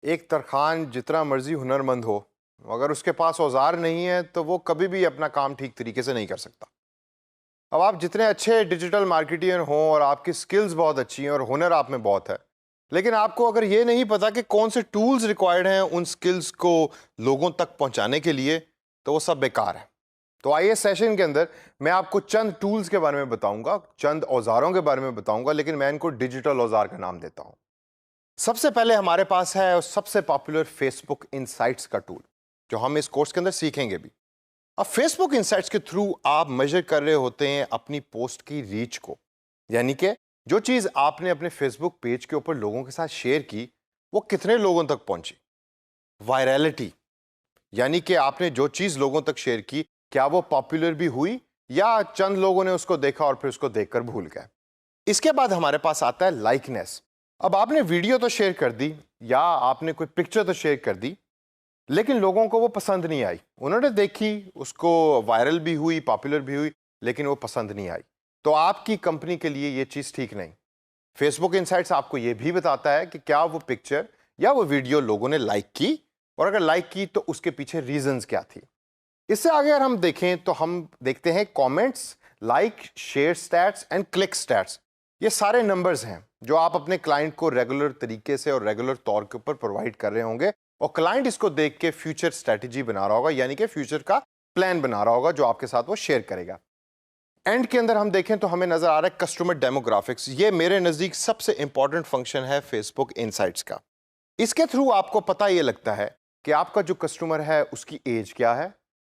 एक तरखान जितना मर्जी हुनरमंद हो, अगर उसके पास औजार नहीं है तो वो कभी भी अपना काम ठीक तरीके से नहीं कर सकता। अब आप जितने अच्छे डिजिटल मार्केटियर हों और आपकी स्किल्स बहुत अच्छी हैं और हुनर आप में बहुत है, लेकिन आपको अगर ये नहीं पता कि कौन से टूल्स रिक्वायर्ड हैं उन स्किल्स को लोगों तक पहुंचाने के लिए, तो वो सब बेकार है। तो आइए सेशन के अंदर मैं आपको चंद टूल्स के बारे में बताऊंगा, चंद औजारों के बारे में बताऊंगा, लेकिन मैं इनको डिजिटल औजार का नाम देता हूं। सबसे पहले हमारे पास है सबसे पॉपुलर फेसबुक इनसाइट्स का टूल, जो हम इस कोर्स के अंदर सीखेंगे भी। अब फेसबुक इनसाइट्स के थ्रू आप मेजर कर रहे होते हैं अपनी पोस्ट की रीच को, यानी कि जो चीज आपने अपने फेसबुक पेज के ऊपर लोगों के साथ शेयर की वो कितने लोगों तक पहुंची। वायरलिटी, यानी कि आपने जो चीज लोगों तक शेयर की क्या वो पॉपुलर भी हुई या चंद लोगों ने उसको देखा और फिर उसको देखकर भूल गए। इसके बाद हमारे पास आता है लाइकनेस। अब आपने वीडियो तो शेयर कर दी या आपने कोई पिक्चर तो शेयर कर दी, लेकिन लोगों को वो पसंद नहीं आई। उन्होंने देखी, उसको वायरल भी हुई, पॉपुलर भी हुई, लेकिन वो पसंद नहीं आई। तो आपकी कंपनी के लिए ये चीज़ ठीक नहीं। फेसबुक इनसाइट्स आपको ये भी बताता है कि क्या वो पिक्चर या वो वीडियो लोगों ने लाइक की, और अगर लाइक की तो उसके पीछे रीजंस क्या थी। इससे आगे अगर हम देखें तो हम देखते हैं comments, like, share stats and click stats. ये सारे नंबर्स हैं जो आप अपने क्लाइंट को रेगुलर तरीके से और रेगुलर तौर के ऊपर प्रोवाइड कर रहे होंगे, और क्लाइंट इसको देख के फ्यूचर स्ट्रेटजी बना रहा होगा, यानी कि फ्यूचर का प्लान बना रहा होगा जो आपके साथ वो शेयर करेगा। एंड के अंदर हम देखें तो हमें नजर आ रहा है कस्टमर डेमोग्राफिक्स। ये मेरे नजदीक सबसे इंपॉर्टेंट फंक्शन है फेसबुक इनसाइट्स का। इसके थ्रू आपको पता ये लगता है कि आपका जो कस्टमर है उसकी एज क्या है,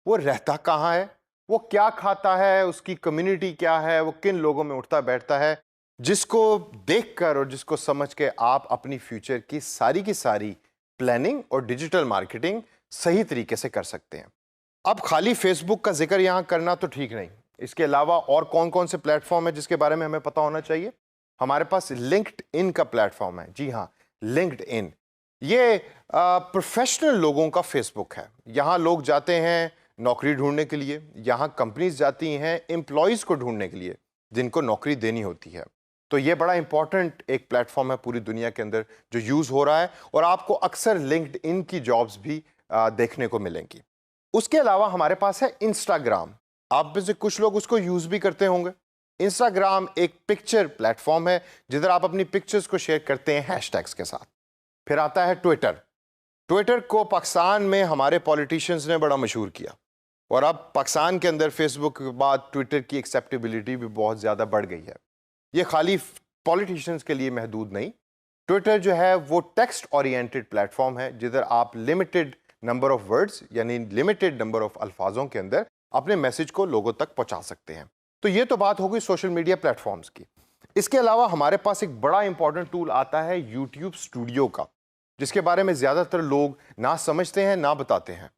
वो रहता कहाँ है, वो क्या खाता है, उसकी कम्युनिटी क्या है, वो किन लोगों में उठता बैठता है, जिसको देखकर और जिसको समझ के आप अपनी फ्यूचर की सारी प्लानिंग और डिजिटल मार्केटिंग सही तरीके से कर सकते हैं। अब खाली फेसबुक का जिक्र यहां करना तो ठीक नहीं, इसके अलावा और कौन कौन से प्लेटफॉर्म है जिसके बारे में हमें पता होना चाहिए। हमारे पास लिंक्डइन का प्लेटफॉर्म है। जी हाँ, लिंक्डइन ये प्रोफेशनल लोगों का फेसबुक है। यहाँ लोग जाते हैं नौकरी ढूंढने के लिए, यहाँ कंपनीज जाती हैं एम्प्लॉयज़ को ढूंढने के लिए जिनको नौकरी देनी होती है। तो ये बड़ा इंपॉर्टेंट एक प्लेटफॉर्म है पूरी दुनिया के अंदर जो यूज़ हो रहा है, और आपको अक्सर लिंक्डइन की जॉब्स भी देखने को मिलेंगी। उसके अलावा हमारे पास है इंस्टाग्राम। आप में से कुछ लोग उसको यूज़ भी करते होंगे। इंस्टाग्राम एक पिक्चर प्लेटफॉर्म है जिधर आप अपनी पिक्चर्स को शेयर करते हैं हैशटैग्स के साथ। फिर आता है ट्विटर। ट्विटर को पाकिस्तान में हमारे पॉलिटिशियंस ने बड़ा मशहूर किया, और अब पाकिस्तान के अंदर फेसबुक के बाद ट्विटर की एक्सेप्टेबिलिटी भी बहुत ज़्यादा बढ़ गई है। ये खाली पॉलिटिशियंस के लिए महदूद नहीं। ट्विटर जो है वो टेक्स्ट ओरिएंटेड प्लेटफॉर्म है जिधर आप लिमिटेड नंबर ऑफ वर्ड्स यानी लिमिटेड नंबर ऑफ अल्फाजों के अंदर अपने मैसेज को लोगों तक पहुंचा सकते हैं। तो ये तो बात हो गई सोशल मीडिया प्लेटफॉर्म्स की। इसके अलावा हमारे पास एक बड़ा इंपॉर्टेंट टूल आता है यूट्यूब स्टूडियो का, जिसके बारे में ज़्यादातर लोग ना समझते हैं ना बताते हैं।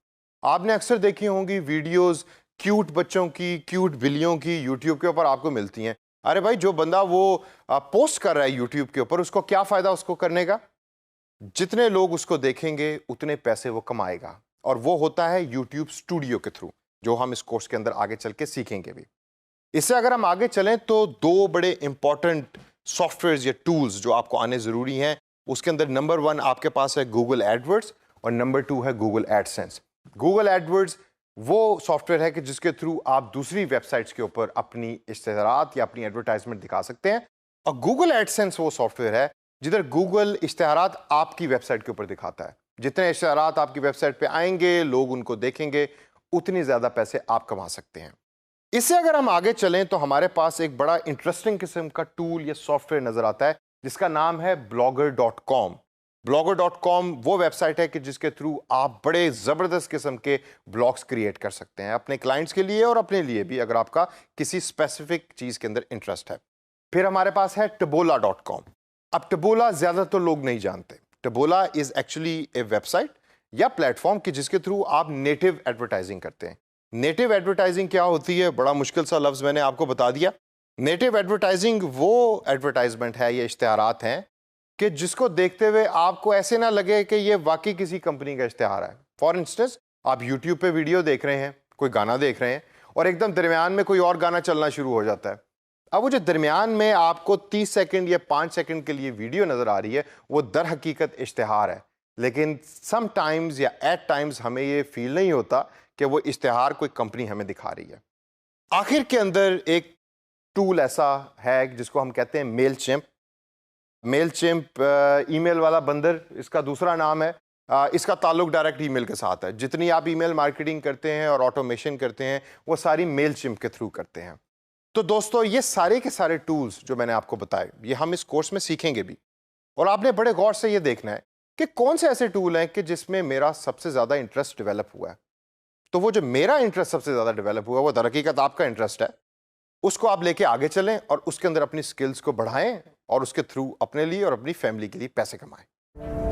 आपने अक्सर देखी होंगी वीडियोस क्यूट बच्चों की, क्यूट बिल्लियों की यूट्यूब के ऊपर आपको मिलती हैं। अरे भाई, जो बंदा वो पोस्ट कर रहा है यूट्यूब के ऊपर, उसको क्या फ़ायदा उसको करने का। जितने लोग उसको देखेंगे उतने पैसे वो कमाएगा, और वो होता है यूट्यूब स्टूडियो के थ्रू, जो हम इस कोर्स के अंदर आगे चल के सीखेंगे भी। इससे अगर हम आगे चलें तो दो बड़े इंपॉर्टेंट सॉफ्टवेयर या टूल्स जो आपको आने ज़रूरी हैं, उसके अंदर नंबर 1 आपके पास है गूगल एडवर्ड्स, और नंबर 2 है गूगल एडसेंस। गूगल एडवर्ड्स वो सॉफ्टवेयर है कि जिसके थ्रू आप दूसरी वेबसाइट्स के ऊपर अपनी इश्तेहारात या अपनी एडवर्टाइजमेंट दिखा सकते हैं, और गूगल एडसेंस वो सॉफ्टवेयर है जिधर गूगल इश्तेहारात आपकी वेबसाइट के ऊपर दिखाता है। जितने इश्तेहारात आपकी वेबसाइट पे आएंगे, लोग उनको देखेंगे, उतनी ज़्यादा पैसे आप कमा सकते हैं। इससे अगर हम आगे चलें तो हमारे पास एक बड़ा इंटरेस्टिंग किस्म का टूल या सॉफ्टवेयर नज़र आता है जिसका नाम है blogger.com। blogger.com वो वेबसाइट है कि जिसके थ्रू आप बड़े ज़बरदस्त किस्म के ब्लॉग्स क्रिएट कर सकते हैं अपने क्लाइंट्स के लिए और अपने लिए भी, अगर आपका किसी स्पेसिफिक चीज़ के अंदर इंटरेस्ट है। फिर हमारे पास है Taboola.com। अब Taboola ज़्यादातर लोग नहीं जानते। Taboola is actually A website या प्लेटफॉर्म कि जिसके थ्रू आप नेटिव एडवर्टाइजिंग करते हैं। नेटिव एडवर्टाइजिंग क्या होती है, बड़ा मुश्किल सा लफ्ज़ मैंने आपको बता दिया। नेटिव एडवर्टाइजिंग वो एडवर्टाइजमेंट है या इश्तेहारात हैं कि जिसको देखते हुए आपको ऐसे ना लगे कि ये वाकई किसी कंपनी का इश्तेहार है। फॉर इंस्टेंस, आप यूट्यूब पे वीडियो देख रहे हैं, कोई गाना देख रहे हैं, और एकदम दरमियान में कोई और गाना चलना शुरू हो जाता है। अब वो जो दरमियान में आपको 30 सेकंड या 5 सेकंड के लिए वीडियो नज़र आ रही है, वो दर हकीकत इश्तेहार है। लेकिन सम टाइम्स या एट टाइम्स हमें ये फील नहीं होता कि वो इश्तिहार कोई कंपनी हमें दिखा रही है। आखिर के अंदर एक टूल ऐसा है जिसको हम कहते हैं मेलचिम्प। मेलचिम्प ईमेल वाला बंदर इसका दूसरा नाम है। इसका ताल्लुक डायरेक्ट ईमेल के साथ है। जितनी आप ईमेल मार्केटिंग करते हैं और ऑटोमेशन करते हैं वो सारी मेलचिम्प के थ्रू करते हैं। तो दोस्तों ये सारे के सारे टूल्स जो मैंने आपको बताए ये हम इस कोर्स में सीखेंगे भी, और आपने बड़े गौर से ये देखना है कि कौन से ऐसे टूल हैं कि जिसमें मेरा सबसे ज़्यादा इंटरेस्ट डेवलप हुआ है। तो वो जो मेरा इंटरेस्ट सबसे ज़्यादा डेवलप हुआ है वो दरअकीकत आपका इंटरेस्ट है। उसको आप लेके आगे चलें और उसके अंदर अपनी स्किल्स को बढ़ाएं और उसके थ्रू अपने लिए और अपनी फैमिली के लिए पैसे कमाएं।